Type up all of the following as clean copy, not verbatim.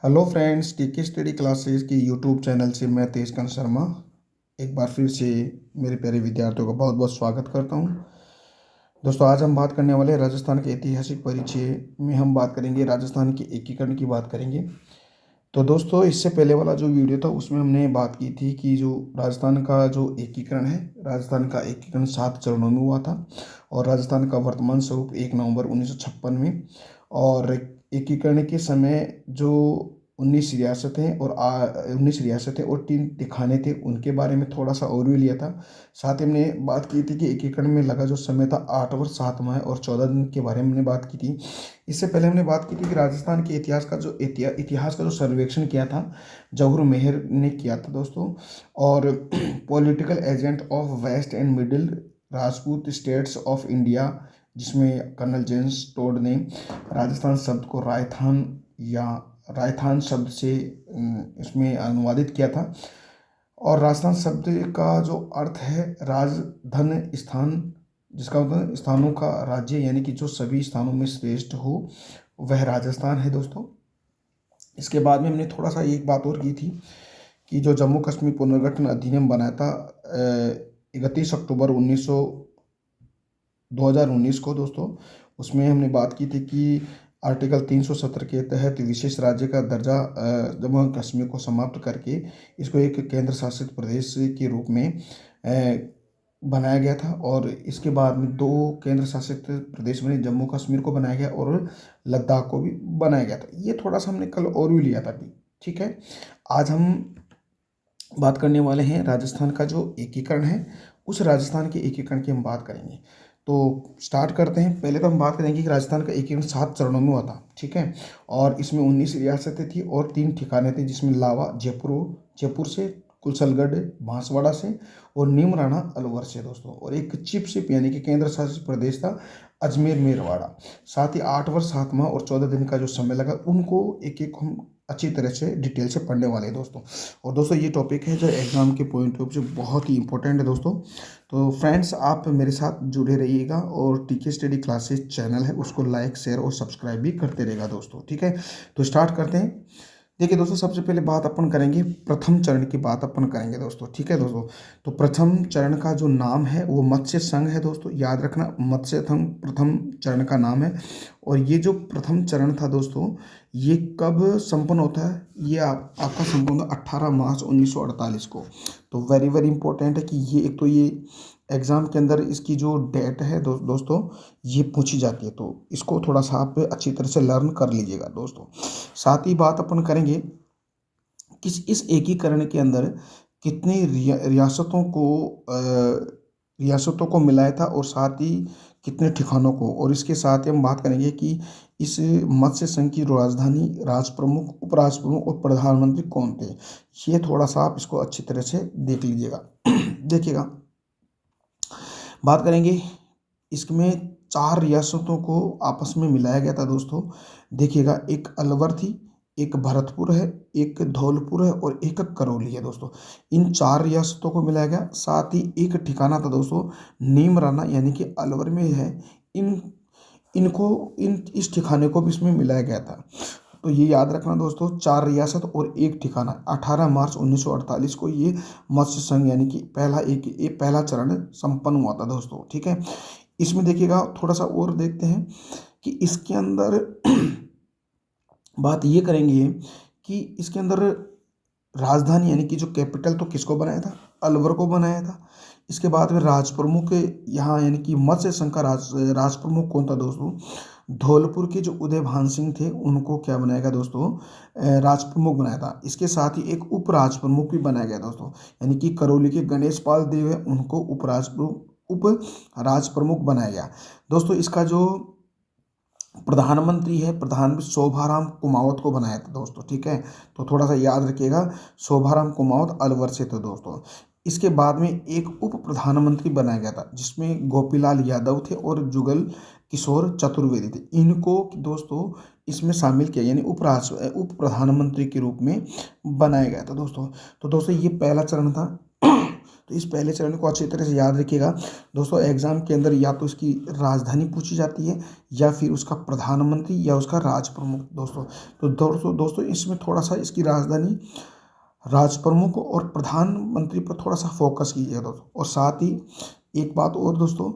Hello friends, टीके study classes की YouTube channel से मैं तेजकांत शर्मा एक बार फिर से मेरे प्यारे विद्यार्थियों का बहुत बहुत स्वागत करता हूं। दोस्तों, आज हम बात करने वाले हैं राजस्थान के ऐतिहासिक परिचय में। हम बात करेंगे राजस्थान के एकीकरण की बात करेंगे। तो दोस्तों, इससे पहले वाला जो वीडियो था उसमें हमने बात की थी कि जो राजस्थान का जो एकीकरण है, राजस्थान का एकीकरण 7 चरणों में हुआ था और राजस्थान का वर्तमान स्वरूप 1 नवंबर 1956 में। और एकीकरण के समय जो 19 रियासतें और 3 तिखाने थे, उनके बारे में थोड़ा सा ओवरव्यू लिया था। साथ ही हमने बात की थी कि एकीकरण में लगा जो समय था 8 वर्ष 7 माह और 14 दिन के बारे में हमने बात की थी। इससे पहले हमने बात की थी कि राजस्थान के इतिहास का जो सर्वेक्षण किया था, जवाहर मेहर ने किया था दोस्तों। और political agent of west and middle Rajput states of India, जिसमें कर्नल जेम्स टोड ने राजस्थान शब्द को रायथान शब्द से इसमें अनुवादित किया था। और राजस्थान शब्द का जो अर्थ है राजधन स्थान, जिसका मतलब स्थानों का राज्य, यानी कि जो सभी स्थानों में श्रेष्ठ हो वह राजस्थान है दोस्तों। इसके बाद में हमने थोड़ा सा एक बात और की थी कि जो जम्मू कश्मीर पुनर्गठन अधिनियम बनाया था 31 अक्टूबर 2019 को दोस्तों, उसमें हमने बात की थी कि आर्टिकल 370 के तहत विशेष राज्य का दर्जा जम्मू कश्मीर को समाप्त करके इसको एक केंद्र शासित प्रदेश के रूप में बनाया गया था। और इसके बाद में 2 केंद्र शासित प्रदेश बने, जम्मू कश्मीर को बनाया गया और लद्दाख को भी बनाया गया था। ये थोड़ा सा हमने कल और भी लिया था अभी। ठीक है, आज हम बात करने वाले हैं राजस्थान का जो एकीकरण है, उस राजस्थान के एकीकरण की हम बात करेंगे। तो स्टार्ट करते हैं। पहले तो हम बात करेंगे कि राजस्थान का एकीकरण 7 चरणों में हुआ था। ठीक है, और इसमें 19 रियासतें थी और 3 ठिकाने थे, जिसमें लावा जयपुर से, कुशलगढ़ बांसवाड़ा से और नीमराणा अलवर से दोस्तों। और एक चिप शिप यानी कि केंद्र शासित प्रदेश था अजमेर मेरवाड़ा। साथ ही 8 वर्ष 7 माह और 14 दिन का जो समय लगा, उनको एक एक हम अच्छी तरह से डिटेल से पढ़ने वाले हैं दोस्तों। और दोस्तों, ये टॉपिक है जो एग्जाम के पॉइंट ऑफ व्यू से बहुत ही इंपॉर्टेंट है दोस्तों। तो फ्रेंड्स, आप मेरे साथ जुड़े रहिएगा और टीके स्टडी क्लासेस चैनल है उसको लाइक शेयर और सब्सक्राइब भी करते रहेगा दोस्तों। ठीक है, तो स्टार्ट करते हैं। देखिए दोस्तों, सबसे पहले बात अपन करेंगे प्रथम चरण की बात अपन करेंगे दोस्तों। ठीक है दोस्तों, तो प्रथम चरण का जो नाम है वो मत्स्य संघ है दोस्तों, याद रखना, मत्स्य संघ प्रथम चरण का नाम है। और ये जो प्रथम चरण था दोस्तों, ये कब संपन्न होता है? ये आपका संपन्न होता है 18 मार्च 1948 को। तो वेरी वेरी इंपॉर्टेंट है कि ये एक तो ये एग्ज़ाम के अंदर इसकी जो डेट है दोस्तों, ये पूछी जाती है, तो इसको थोड़ा सा आप अच्छी तरह से लर्न कर लीजिएगा दोस्तों। साथ ही बात अपन करेंगे कि इस एकीकरण के अंदर कितनी रियासतों को मिलाया था और साथ ही कितने ठिकानों को। और इसके साथ ही हम बात करेंगे कि इस मत्स्य संघ की राजधानी, राज प्रमुख, उपराष्ट्र प्रमुख और प्रधानमंत्री कौन थे। ये थोड़ा सा आप इसको अच्छी तरह से देख लीजिएगा। देखिएगा, बात करेंगे इसमें 4 रियासतों को आपस में मिलाया गया था दोस्तों। देखिएगा, एक अलवर थी, एक भरतपुर है, एक धौलपुर है और एक करौली है दोस्तों। इन 4 रियासतों को मिलाया गया। साथ ही एक ठिकाना था दोस्तों नीमराना, यानी कि अलवर में है। इन इनको इन इस ठिकाने को भी इसमें मिलाया गया था। तो ये याद रखना दोस्तों, 4 रियासत और एक ठिकाना। 18 मार्च 1948 को ये मत्स्य संघ यानी कि पहला चरण संपन्न हुआ था दोस्तों। ठीक है, इसमें देखिएगा थोड़ा सा और देखते हैं कि इसके अंदर बात ये करेंगे कि इसके अंदर राजधानी यानी कि जो कैपिटल तो किसको बनाया था? अलवर को बनाया था। इसके बाद में राज प्रमुख यहाँ यानी कि मत्स्य संघ का राज प्रमुख कौन था दोस्तों? धौलपुर के जो उदय भान सिंह थे, उनको क्या बनाया गया दोस्तों? राज प्रमुख बनाया था। इसके साथ ही एक उप राज प्रमुख भी बनाया गया दोस्तों, यानी कि करौली के गणेश पाल देव है, उनको उप राज प्रमुख बनाया गया दोस्तों। इसका जो प्रधानमंत्री है, प्रधानमंत्री शोभाराम कुमावत को बनाया था दोस्तों। ठीक है, तो थोड़ा सा याद रखिएगा, शोभाराम कुमावत अलवर से थे दोस्तों। इसके बाद में एक उप प्रधानमंत्री बनाया गया था, जिसमें गोपीलाल यादव थे और जुगल किशोर चतुर्वेदी थे। इनको दोस्तों इसमें शामिल किया, यानी उप प्रधानमंत्री के रूप में बनाया गया था दोस्तों। तो दोस्तों, ये पहला चरण था। तो इस पहले चरण को अच्छी तरह से याद रखिएगा दोस्तों। एग्जाम के अंदर या तो इसकी राजधानी पूछी जाती है या फिर उसका प्रधानमंत्री या उसका राज प्रमुख दोस्तों। तो दोस्तों इसमें थोड़ा सा इसकी राजधानी, राज प्रमुख और प्रधानमंत्री पर थोड़ा सा फोकस कीजिएगा दोस्तों। और साथ ही एक बात और दोस्तों,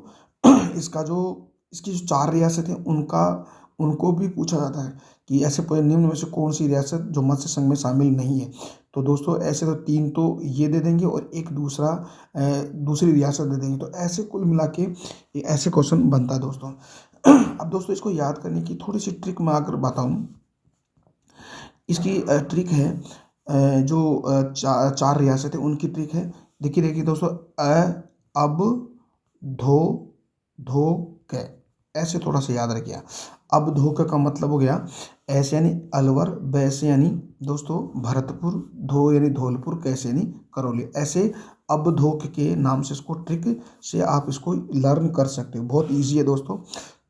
इसकी जो 4 रियासतें हैं उनको भी पूछा जाता है कि ऐसे निम्न में से कौन सी रियासत जो मत्स्य संघ में शामिल नहीं है। तो दोस्तों ऐसे तो 3 तो ये दे देंगे और एक दूसरी रियासत दे देंगे। तो ऐसे कुल मिला के ऐसे क्वेश्चन बनता है दोस्तों। अब दोस्तों इसको याद करने की थोड़ी सी ट्रिक मैं अगर बताऊं, इसकी ट्रिक है जो 4 रियासतें उनकी ट्रिक है। देखिए दोस्तों, अब, धो, धो के, ऐसे थोड़ा सा याद रखिए। अब धो का मतलब हो गया ऐसे यानी अलवर, वैसे यानी दोस्तों भरतपुर, धो यानी धौलपुर, कैसे यानी करौली। ऐसे अब धोक के नाम से इसको ट्रिक से आप इसको लर्न कर सकते हो, बहुत इजी है दोस्तों।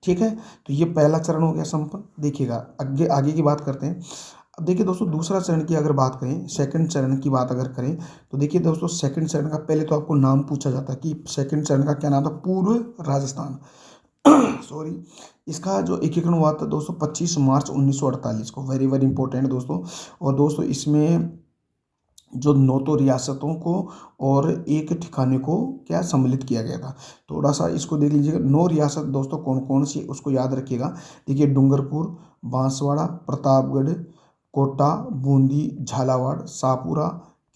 ठीक है, तो ये पहला चरण हो गया संपन्न। देखिएगा आगे आगे की बात करते हैं। अब देखिए दोस्तों दूसरा चरण की अगर बात करें, सेकंड चरण की बात अगर करें, तो देखिए दोस्तों सेकंड चरण का पहले तो आपको नाम पूछा जाता है कि सेकंड चरण का क्या नाम था, पूर्व राजस्थान। सॉरी, इसका जो एकीकरण हुआ था दोस्तों 25 मार्च 1948 को, वेरी वेरी इंपॉर्टेंट दोस्तों। और दोस्तों इसमें जो 9 तो रियासतों को और एक ठिकाने को क्या सम्मिलित किया गया था। थोड़ा सा इसको देख लीजिएगा, 9 रियासत दोस्तों कौन कौन सी उसको याद रखिएगा। देखिए डूंगरपुर, बांसवाड़ा, प्रतापगढ़, कोटा, बूंदी, झालावाड़, सापुरा,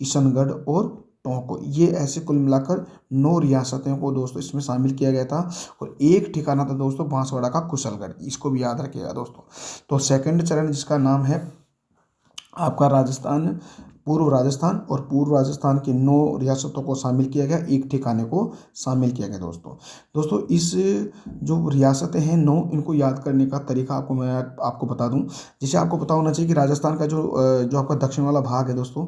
किशनगढ़ और टोंक, ये ऐसे कुल मिलाकर 9 रियासतों को दोस्तों इसमें शामिल किया गया था। और एक ठिकाना था दोस्तों बांसवाड़ा का कुशलगढ़, इसको भी याद रखिएगा दोस्तों। तो सेकंड चरण जिसका नाम है आपका राजस्थान, पूर्व राजस्थान, और पूर्व राजस्थान की 9 रियासतों को शामिल किया गया, एक ठिकाने को शामिल किया गया दोस्तों। इस जो रियासतें हैं 9, इनको याद करने का तरीका मैं आपको बता दूं। जैसे आपको पता होना चाहिए कि राजस्थान का जो आपका दक्षिण वाला भाग है दोस्तों,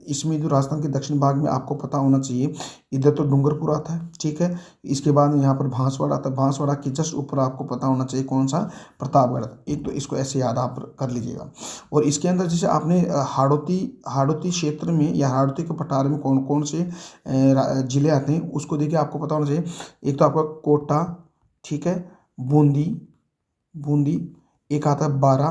इसमें जो राजस्थान के दक्षिण भाग में आपको पता होना चाहिए, इधर तो डूंगरपुर आता है, ठीक है। इसके बाद यहाँ पर बांसवाड़ा आता है, बांसवाड़ा के जस्ट ऊपर आपको पता होना चाहिए कौन सा, प्रतापगढ़। एक तो इसको ऐसे याद आप कर लीजिएगा। और इसके अंदर जैसे आपने हाड़ौती क्षेत्र में या हाड़ौती के पठार में कौन कौन से जिले आते हैं उसको देखिए आपको पता होना चाहिए। एक तो आपका कोटा, ठीक है, बूंदी, एक आता है बारा,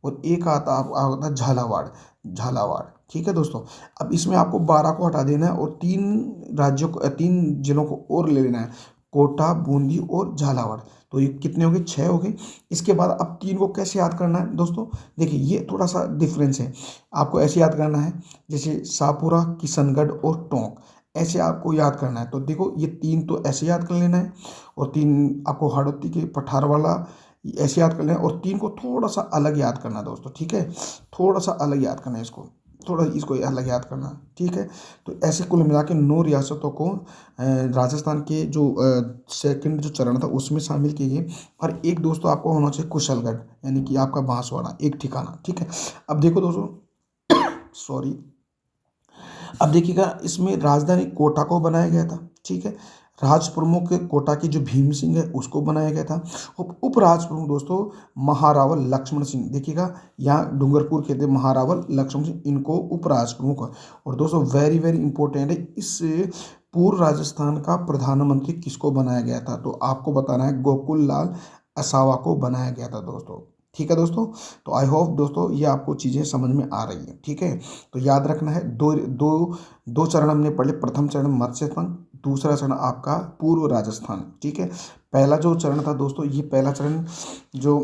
और एक आता है झालावाड़, ठीक है दोस्तों। अब इसमें आपको 12 को हटा देना है और 3 जिलों को और ले लेना है, कोटा, बूंदी और झालावाड़। तो ये कितने हो गए, 6 हो गए। इसके बाद अब 3 को कैसे याद करना है दोस्तों, देखिए ये थोड़ा सा डिफरेंस है। आपको ऐसे याद करना है जैसे सापुरा, किशनगढ़ और टोंक, ऐसे आपको याद करना है। तो देखो ये 3 तो ऐसे याद कर लेना है, और 3 आपको हाड़ौती के पठार वाला ऐसे याद कर लेना है, और 3 को थोड़ा सा अलग याद करना है दोस्तों, ठीक है। थोड़ा सा अलग याद करना है इसको अलग याद करना, ठीक है। तो ऐसे कुल मिला के 9 रियासतों को राजस्थान के जो सेकंड जो चरण था उसमें शामिल किए गए। और एक दोस्तों आपको होना चाहिए कुशलगढ़, यानी कि आपका बांसवाड़ा, एक ठिकाना, ठीक है। अब देखो दोस्तों सॉरी, अब देखिएगा इसमें राजधानी कोटा को बनाया गया था, ठीक है। राज प्रमुख कोटा की जो भीम सिंह है उसको बनाया गया था। उप राज प्रमुख दोस्तों महारावल लक्ष्मण सिंह, देखिएगा यहाँ डूंगरपुर के थे महारावल लक्ष्मण सिंह, इनको उप राज प्रमुख। और दोस्तों वेरी वेरी इंपॉर्टेंट है, इस पूर्व राजस्थान का प्रधानमंत्री किसको बनाया गया था, तो आपको बताना है गोकुल लाल असावा को बनाया गया था दोस्तों, ठीक है दोस्तों। तो आई होप दोस्तों ये आपको चीज़ें समझ में आ रही हैं, ठीक है। तो याद रखना है, दो चरण हमने पढ़े, प्रथम चरण मत्स्य संघ, दूसरा चरण आपका पूर्व राजस्थान, ठीक है। पहला जो चरण था दोस्तों, ये पहला चरण जो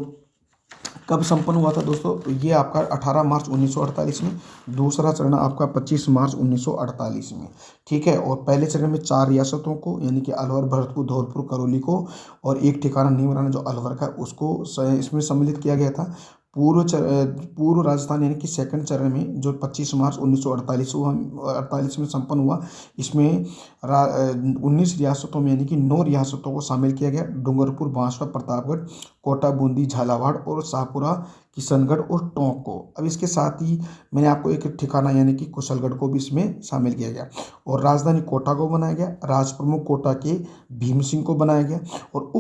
कब संपन्न हुआ था दोस्तों, तो ये आपका 18 मार्च 1948 में, दूसरा चरण आपका 25 मार्च 1948 में, ठीक है। और पहले चरण में 4 रियासतों को यानी कि अलवर, भरतपुर, धौलपुर, करौली को, और एक ठिकाना नीमराना जो अलवर का, उसको इसमें सम्मिलित किया गया था। पूर्व राजस्थान यानी कि सेकंड चरण में जो 25 मार्च 1948 में संपन्न हुआ, इसमें 19 रियासतों में यानी कि 9 रियासतों को शामिल किया गया, डूंगरपुर, बांसवाड़ा, प्रतापगढ़, कोटा, बूंदी, झालावाड़ और शाहपुरा, किशनगढ़ और टोंक को। अब इसके साथ ही मैंने आपको एक ठिकाना यानी कि कुशलगढ़ को भी इसमें शामिल किया गया। और राजधानी कोटा को बनाया गया, राज प्रमुख कोटा के भीम सिंह को बनाया गया, और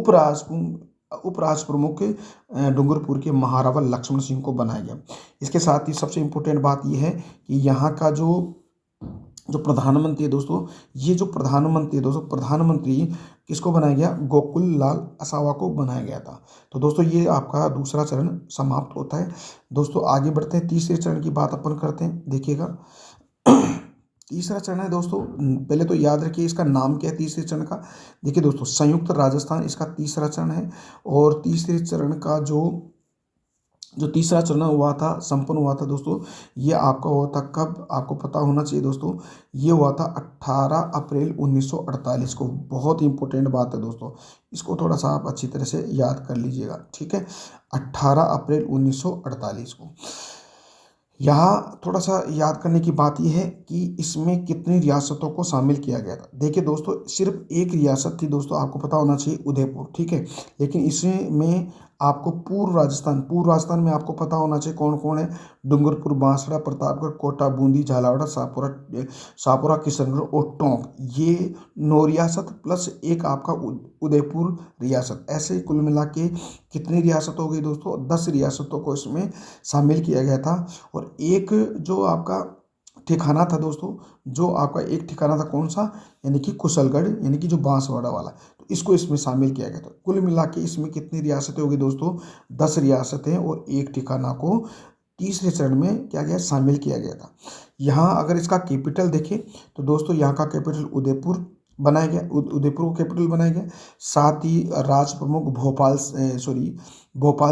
उपराज प्रमुख डूंगरपुर के महारावल लक्ष्मण सिंह को बनाया गया। इसके साथ ही सबसे इम्पोर्टेंट बात यह है कि यहाँ का जो जो प्रधानमंत्री है दोस्तों, ये जो प्रधानमंत्री है दोस्तों, प्रधानमंत्री किसको बनाया गया? गोकुल लाल असावा को बनाया गया था। तो दोस्तों ये आपका दूसरा चरण समाप्त होता है। दोस्तों आगे बढ़ते हैं, तीसरे चरण की बात अपन करते हैं। देखिएगा तीसरा चरण है दोस्तों, पहले तो याद रखिए इसका नाम क्या है तीसरे चरण का। देखिए दोस्तों, संयुक्त राजस्थान इसका तीसरा चरण है। और तीसरे चरण का जो जो तीसरा चरण हुआ था, संपन्न हुआ था दोस्तों, ये आपका हुआ था कब? आपको पता होना चाहिए दोस्तों, ये हुआ था 18 अप्रैल 1948 को। बहुत ही इंपॉर्टेंट बात है दोस्तों, इसको थोड़ा सा आप अच्छी तरह से याद कर लीजिएगा, ठीक है। 18 अप्रैल 1948 को। यहाँ थोड़ा सा याद करने की बात यह है कि इसमें कितनी रियासतों को शामिल किया गया था। देखिए दोस्तों, सिर्फ एक रियासत थी दोस्तों, आपको पता होना चाहिए, उदयपुर, ठीक है। लेकिन इसमें आपको पूर्व राजस्थान में आपको पता होना चाहिए कौन कौन है। डूंगरपुर, बांसवाड़ा, प्रतापगढ़, कोटा, बूंदी, झालावाड़, शाहपुरा, किशनगढ़ और टोंक, ये 9 रियासत प्लस एक आपका उदयपुर रियासत, ऐसे कुल मिला के कितनी रियासत हो गई दोस्तों? 10 रियासतों को इसमें शामिल किया गया था। और एक जो आपका ठिकाना था दोस्तों, जो आपका एक ठिकाना था कौन सा? यानी कि कुशलगढ़, यानी कि जो बांसवाड़ा वाला, तो इसको इसमें शामिल किया गया था। कुल मिला के इसमें कितनी रियासतें होगी दोस्तों? 10 रियासतें और एक ठिकाना को तीसरे चरण में क्या गया? शामिल किया गया था। यहाँ अगर इसका कैपिटल देखें तो दोस्तों यहाँ का कैपिटल उदयपुर बनाया गया, उदयपुर को कैपिटल बनाया गया। साथ ही राज प्रमुख भोपाल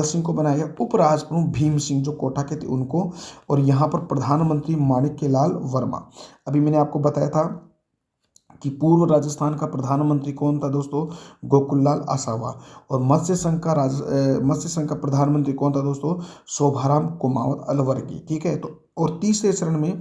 सिंह को बनाया गया, उपराज प्रमुख भीम सिंह जो कोटा के थे उनको, और यहाँ पर प्रधानमंत्री माणिक्य लाल वर्मा। अभी मैंने आपको बताया था कि पूर्व राजस्थान का प्रधानमंत्री कौन था दोस्तों? गोकुललाल आसावा। और मत्स्य संघ का प्रधानमंत्री कौन था दोस्तों? शोभाराम कुमावत अलवर्गी, ठीक है। तो और तीसरे चरण में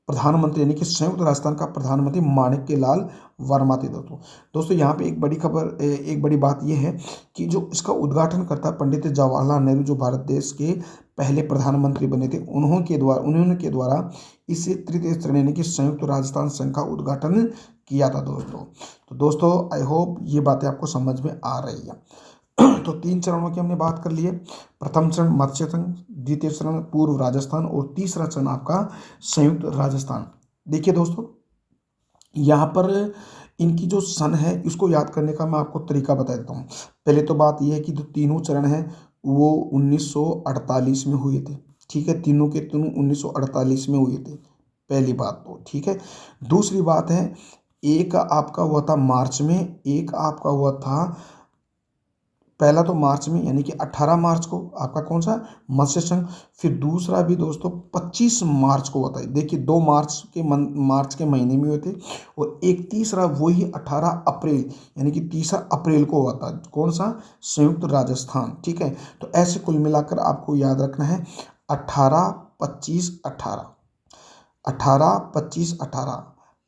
प्रधानमंत्री यानी कि संयुक्त राजस्थान का प्रधानमंत्री माणिक्य लाल वर्मा थे दोस्तों। दोस्तों यहाँ पे एक बड़ी खबर, एक बड़ी बात यह है कि जो इसका उद्घाटन करता पंडित जवाहरलाल नेहरू, जो भारत देश के पहले प्रधानमंत्री बने थे, उन्होंने के द्वारा इस तृतीय चरण यानी कि संयुक्त राजस्थान संघ का उद्घाटन किया था दोस्तों। तो दोस्तों आई होप ये बातें आपको समझ में आ रही है। तो 3 चरणों की हमने बात कर ली है। प्रथम चरण मत्स्य संघ, द्वितीय चरण पूर्व राजस्थान और तीसरा चरण आपका संयुक्त राजस्थान। देखिए दोस्तों, यहाँ पर इनकी जो सन है इसको याद करने का मैं आपको तरीका बता देता हूँ। पहले तो बात यह है कि जो तीनों चरण हैं वो 1948 में हुए थे, ठीक है। तीनों के तीनों 1948 में हुए थे, पहली बात तो, ठीक है। दूसरी बात है, एक आपका हुआ था मार्च में, एक आपका हुआ था पहला तो मार्च में यानी कि 18 मार्च को आपका कौन सा? मत्स्य संघ। फिर दूसरा भी दोस्तों 25 मार्च को होता है। देखिए 2 मार्च के महीने में हुए थे। और एक तीसरा वही 18 अप्रैल यानी कि 3 अप्रैल को हुआ था, कौन सा? संयुक्त राजस्थान, ठीक है। तो ऐसे कुल मिलाकर आपको याद रखना है 18, 25, 18, 18, 25, 18।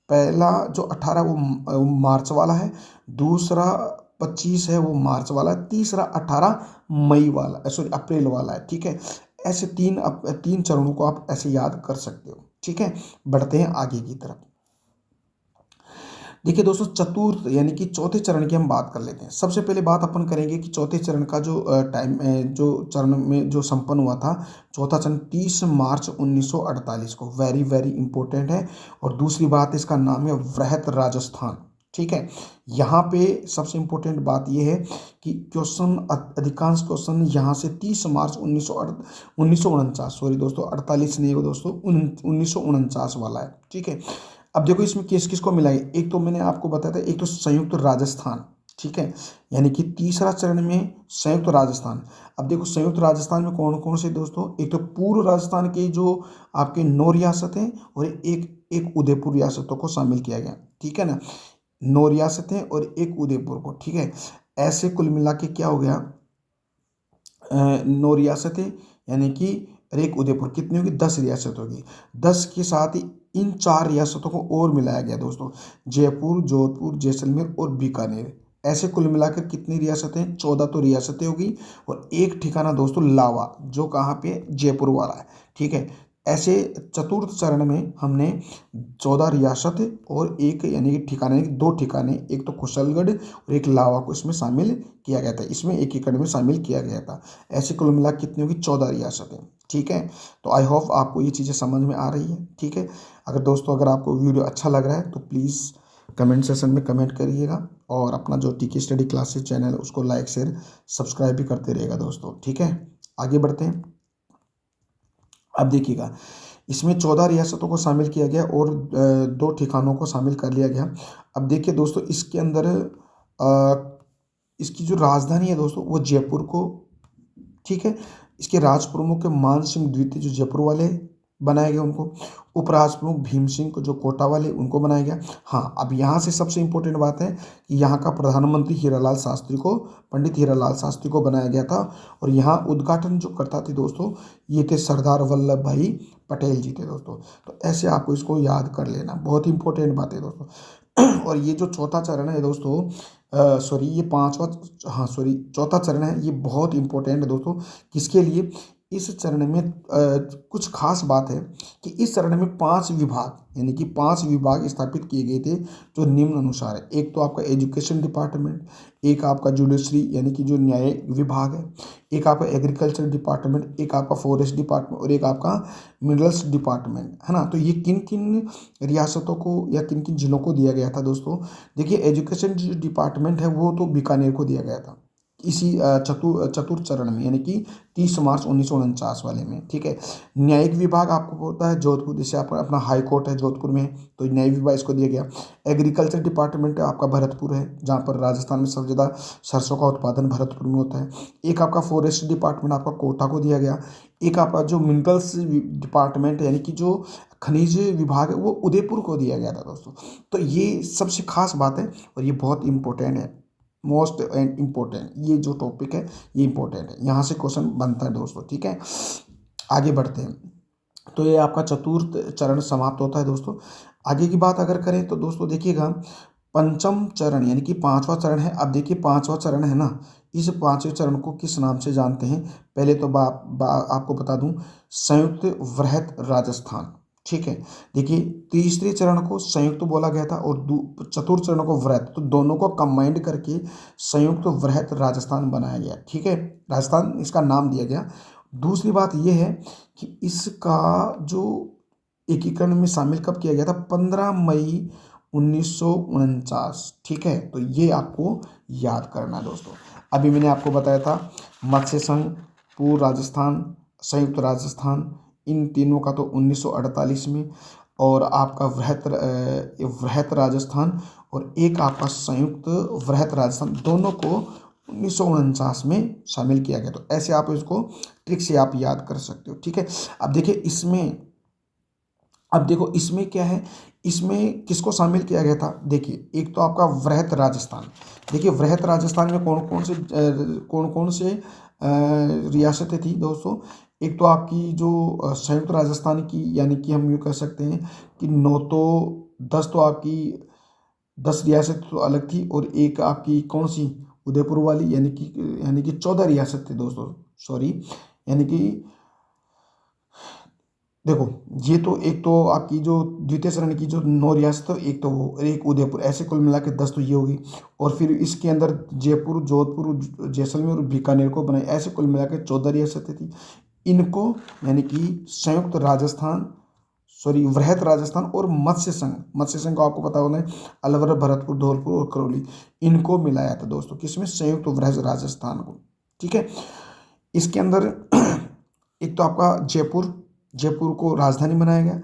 पहला जो 18 वो मार्च वाला है, दूसरा 25 है वो मार्च वाला है, तीसरा 18 मई वाला, सॉरी अप्रैल वाला है, ठीक है। ऐसे तीन चरणों को आप ऐसे याद कर सकते हो, ठीक है। बढ़ते हैं आगे की तरफ। देखिए दोस्तों, चतुर्थ यानी कि चौथे चरण की हम बात कर लेते हैं। सबसे पहले बात अपन करेंगे कि चौथे चरण का जो जो चरण में जो संपन्न हुआ था, चौथा चरण 30 मार्च 1948 को, वेरी वेरी इंपॉर्टेंट है। और दूसरी बात इसका नाम है वृहत राजस्थान, ठीक है। यहाँ पे सबसे इम्पोर्टेंट बात यह है कि अधिकांश क्वेश्चन यहाँ से 30 मार्च 1949, सॉरी दोस्तों 48 नहीं है दोस्तों, 1949 वाला है, ठीक है। अब देखो इसमें किस किस को मिला है। एक तो मैंने आपको बताया था, एक तो संयुक्त राजस्थान, ठीक है, यानी कि तीसरा चरण में संयुक्त राजस्थान। अब देखो संयुक्त राजस्थान में कौन कौन से दोस्तों? एक तो पूर्व राजस्थान के जो आपके 9 रियासतें और एक उदयपुर रियासतों को शामिल किया गया, ठीक है ना। 9 रियासतें और एक उदयपुर को, ठीक है। ऐसे कुल मिला के क्या हो गया? 9 रियासतें यानी कि एक उदयपुर, कितनी होगी? 10 रियासत होगी। 10 के साथ ही इन 4 रियासतों को और मिलाया गया दोस्तों, जयपुर, जोधपुर, जैसलमेर और बीकानेर। ऐसे कुल मिलाकर कितनी रियासतें? 14 तो रियासतें होगी। और एक ठिकाना दोस्तों लावा, जो कहाँ पे? जयपुर वाला है, ठीक है। ऐसे चतुर्थ चरण में हमने 14 रियासत और एक यानी कि ठिकाने, 2 ठिकाने, एक तो कुशलगढ़ और एक लावा को इसमें शामिल किया गया था, इसमें एक एकड़ में शामिल किया गया था। ऐसे कुल मिला कितनी होगी? 14 रियासतें। ठीक है। तो आई होप आपको ये चीज़ें समझ में आ रही है। ठीक है। अगर दोस्तों अगर आपको वीडियो अच्छा लग रहा है तो प्लीज़ कमेंट सेशन में कमेंट करिएगा, और अपना जो टीके स्टडी क्लासेस चैनल है उसको लाइक शेयर सब्सक्राइब भी करते रहिएगा दोस्तों। ठीक है। आगे बढ़ते हैं। अब देखिएगा, इसमें 14 रियासतों को शामिल किया गया और 2 ठिकानों को शामिल कर लिया गया। अब देखिए दोस्तों, इसके अंदर इसकी जो राजधानी है दोस्तों वो जयपुर को, ठीक है। इसके राज प्रमुख मान सिंह द्वितीय जो जयपुर वाले बनाए गए उनको, उपराज प्रमुख भीम सिंह को जो कोटा वाले उनको बनाया गया। हाँ, अब यहाँ से सबसे इंपॉर्टेंट बात है कि यहाँ का प्रधानमंत्री हीरालाल शास्त्री को, पंडित हीरालाल शास्त्री को बनाया गया था, और यहाँ उद्घाटन जो करता थे दोस्तों ये थे सरदार वल्लभ भाई पटेल जी थे दोस्तों। तो ऐसे आपको इसको याद कर लेना, बहुत इंपॉर्टेंट बात है दोस्तों। और ये जो चौथा चरण है दोस्तों, सॉरी ये पांचवा, हाँ सॉरी चौथा चरण है, ये बहुत इंपॉर्टेंट है दोस्तों। किसके लिए? इस चरण में कुछ खास बात है कि इस चरण में 5 विभाग, यानी कि 5 विभाग स्थापित किए गए थे जो निम्न अनुसार है। एक तो आपका एजुकेशन डिपार्टमेंट, एक आपका जुडिशरी यानी कि जो न्याय विभाग है, एक आपका एग्रीकल्चर डिपार्टमेंट, एक आपका फॉरेस्ट डिपार्टमेंट, और एक आपका मिनरल्स डिपार्टमेंट, है ना। तो ये किन किन रियासतों को या किन किन जिलों को दिया गया था दोस्तों? देखिए, एजुकेशन जो डिपार्टमेंट है वो तो बीकानेर को दिया गया था इसी चतुर्थ चरण में, यानी कि 30 मार्च 1949 वाले में। ठीक है। न्यायिक विभाग आपको होता है जोधपुर, जैसे आपका अपना हाई कोर्ट है जोधपुर में, तो न्यायिक विभाग इसको दिया गया। एग्रीकल्चर डिपार्टमेंट आपका भरतपुर है, जहाँ पर राजस्थान में सबसे ज़्यादा सरसों का उत्पादन भरतपुर में होता है। एक आपका फॉरेस्ट डिपार्टमेंट आपका कोटा को दिया गया। एक आपका जो मिनरल्स डिपार्टमेंट यानी कि जो खनिज विभाग है वो उदयपुर को दिया गया था दोस्तों। तो ये सबसे खास बात है और ये बहुत इंपॉर्टेंट है, मोस्ट एंड इम्पोर्टेंट। ये जो टॉपिक है ये इंपॉर्टेंट है, यहाँ से क्वेश्चन बनता है दोस्तों। ठीक है। आगे बढ़ते हैं। तो ये आपका चतुर्थ चरण समाप्त होता है दोस्तों। आगे की बात अगर करें तो दोस्तों देखिएगा, पंचम चरण यानी कि 5वां चरण है। अब देखिए 5वां चरण है ना, इस 5वें चरण को किस नाम से जानते हैं? पहले तो आपको बता दूं, संयुक्त वृहत राजस्थान। ठीक है। देखिए, तीसरे चरण को संयुक्त बोला गया था और चतुर्थ चरण को वृहत, तो दोनों को कंबाइंड करके संयुक्त वृहत राजस्थान बनाया गया। ठीक है, राजस्थान इसका नाम दिया गया। दूसरी बात यह है कि इसका जो एकीकरण में शामिल कब किया गया था? 15 मई 1949। ठीक है, तो ये आपको याद करना है दोस्तों। अभी मैंने आपको बताया था मत्स्य संघ, पूर्व राजस्थान, संयुक्त राजस्थान, इन तीनों का तो 1948 में, और आपका वृहत राजस्थान और एक आपका संयुक्त वृहत राजस्थान, दोनों को 1949 में शामिल किया गया। तो ऐसे आप इसको ट्रिक से आप याद कर सकते हो। ठीक है। अब देखिए इसमें, अब देखो इसमें क्या है, इसमें किसको शामिल किया गया था? देखिए, एक तो आपका वृहत राजस्थान। देखिए वृहत राजस्थान में कौन कौन से रियासतें थी दोस्तों? एक तो आपकी जो संयुक्त राजस्थान की, यानी कि हम यूँ कह सकते हैं कि 9 तो 10 तो आपकी 10 रियासत तो अलग थी, और एक आपकी कौन सी, उदयपुर वाली, यानी कि 14 रियासत थे दोस्तों, सॉरी। यानी कि देखो, ये तो एक तो आपकी जो द्वितीय श्रेणी की जो 9 रियासत, एक तो वो, एक उदयपुर, ऐसे कुल मिला के 10 तो ये होगी। और फिर इसके अंदर जयपुर, जोधपुर, जैसलमेर और बीकानेर को बनाए, ऐसे कुल मिला के 14 रियासतें थी। इनको यानी कि संयुक्त राजस्थान, सॉरी वृहत राजस्थान और मत्स्य संघ को आपको पता होगा, अलवर, भरतपुर, धौलपुर और करौली, इनको मिलाया था दोस्तों, किसमें? संयुक्त वृहत राजस्थान को। ठीक है। इसके अंदर एक तो आपका जयपुर को राजधानी बनाया गया।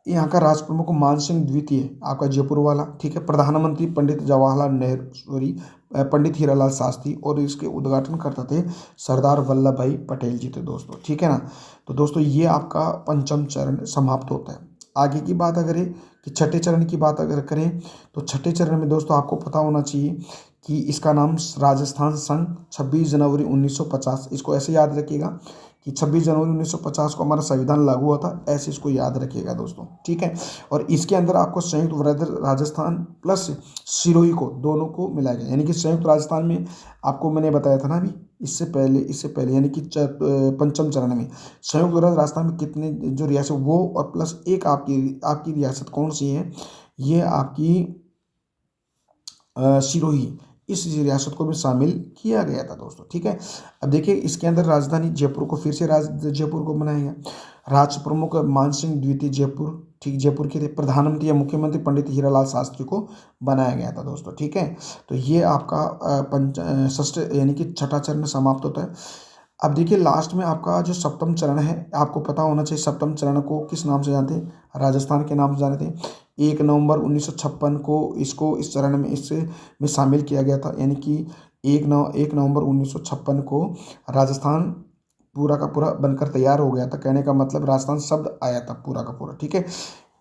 यहाँ का राज प्रमुख मान सिंह द्वितीय आपका जयपुर वाला। ठीक है। प्रधानमंत्री पंडित जवाहरलाल नेहरू, सॉरी पंडित हीरालाल शास्त्री, और इसके उद्घाटन करते थे सरदार वल्लभ भाई पटेल जी थे दोस्तों। ठीक है ना। तो दोस्तों ये आपका पंचम चरण समाप्त होता है। आगे की बात अगर कि छठे चरण की बात अगर करें तो छठे चरण में दोस्तों आपको पता होना चाहिए कि इसका नाम राजस्थान संघ 26 जनवरी 1950, इसको ऐसे याद रखिएगा कि 26 जनवरी 1950 को हमारा संविधान लागू हुआ था, ऐसे इसको याद रखिएगा दोस्तों। ठीक है। और इसके अंदर आपको संयुक्त वृहत राजस्थान प्लस सिरोही को, दोनों को मिलाया गया। यानी कि संयुक्त राजस्थान में आपको मैंने बताया था ना अभी, इससे पहले यानी कि पंचम चरण में संयुक्त वृहत राजस्थान में कितने जो रियासत, वो और प्लस एक आपकी रियासत कौन सी है? ये आपकी सिरोही। इस रियासत को भी शामिल किया गया था दोस्तों। ठीक है, अब देखिए इसके अंदर राजधानी जयपुर को फिर से जयपुर को बनाया गया। राष्ट्र प्रमुख मानसिंह द्वितीय जयपुर, ठीक जयपुर के थे। प्रधानमंत्री या मुख्यमंत्री पंडित हीरालाल शास्त्री को बनाया गया था दोस्तों। ठीक है, तो ये आपका षष्ठ यानी कि छठा चरण समाप्त होता है। अब देखिए लास्ट में आपका जो सप्तम चरण है, आपको पता होना चाहिए सप्तम चरण को किस नाम से जानते हैं, राजस्थान के नाम से जानते हैं। 1 नवंबर 1956 को इसको इस चरण में में शामिल किया गया था, यानी कि 1 नवंबर 1956 को राजस्थान पूरा का पूरा बनकर तैयार हो गया था। कहने का मतलब राजस्थान शब्द आया था पूरा का पूरा। ठीक है,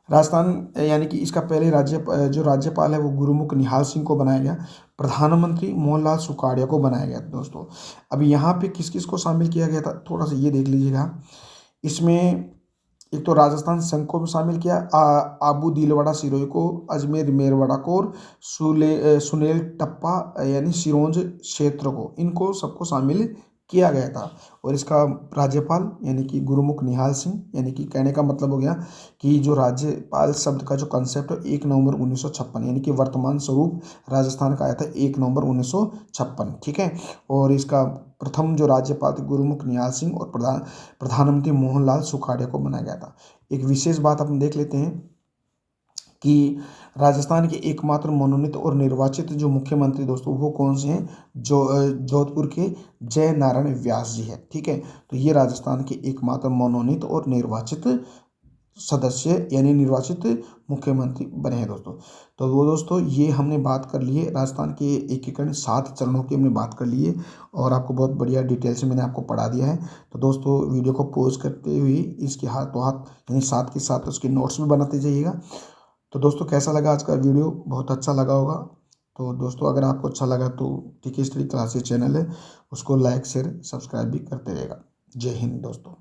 राजस्थान यानी कि इसका पहले जो राज्यपाल है वो गुरुमुख निहाल सिंह को बनाया गया। प्रधानमंत्री मोहनलाल सुखाड़िया को बनाया गया दोस्तों। अब यहाँ पे किस किस को शामिल किया गया था, थोड़ा सा ये देख लीजिएगा। इसमें एक तो राजस्थान संघ को भी शामिल किया, आबू दिलवाड़ा सिरोही को, अजमेर मेरवाड़ा को, और सुनेल टप्पा यानी सिरोंज क्षेत्र को, इनको सबको शामिल किया गया था। और इसका राज्यपाल यानी कि गुरुमुख निहाल सिंह, यानी कि कहने का मतलब हो गया कि जो राज्यपाल शब्द का जो कंसेप्ट है 1 नवंबर 1956 यानी कि वर्तमान स्वरूप राजस्थान का आया था 1 नवंबर 1956। ठीक है, और इसका प्रथम जो राज्यपाल थे गुरुमुख निहाल सिंह, और प्रधानमंत्री मोहनलाल सुखाड़िया को बनाया गया था। एक विशेष बात अपन देख लेते हैं कि राजस्थान के एकमात्र मनोनीत और निर्वाचित जो मुख्यमंत्री दोस्तों वो कौन से हैं, जो जोधपुर के जय नारायण व्यास जी है। ठीक है, तो ये राजस्थान के एकमात्र मनोनीत और निर्वाचित सदस्य यानी निर्वाचित मुख्यमंत्री बने हैं दोस्तों। तो वो दोस्तों ये हमने बात कर लिए राजस्थान के एकीकरण 7 चरणों की हमने बात कर लिए, और आपको बहुत बढ़िया डिटेल से मैंने आपको पढ़ा दिया है। तो दोस्तों वीडियो को पॉज करते हुए इसके हाथों हाथ यानी साथ के साथ उसके नोट्स भी बनाते जाइएगा। तो दोस्तों कैसा लगा आज का वीडियो, बहुत अच्छा लगा होगा। तो दोस्तों अगर आपको अच्छा लगा तो टीके स्टडी क्लासेस चैनल है उसको लाइक शेयर सब्सक्राइब भी करते रहेगा। जय हिंद दोस्तों।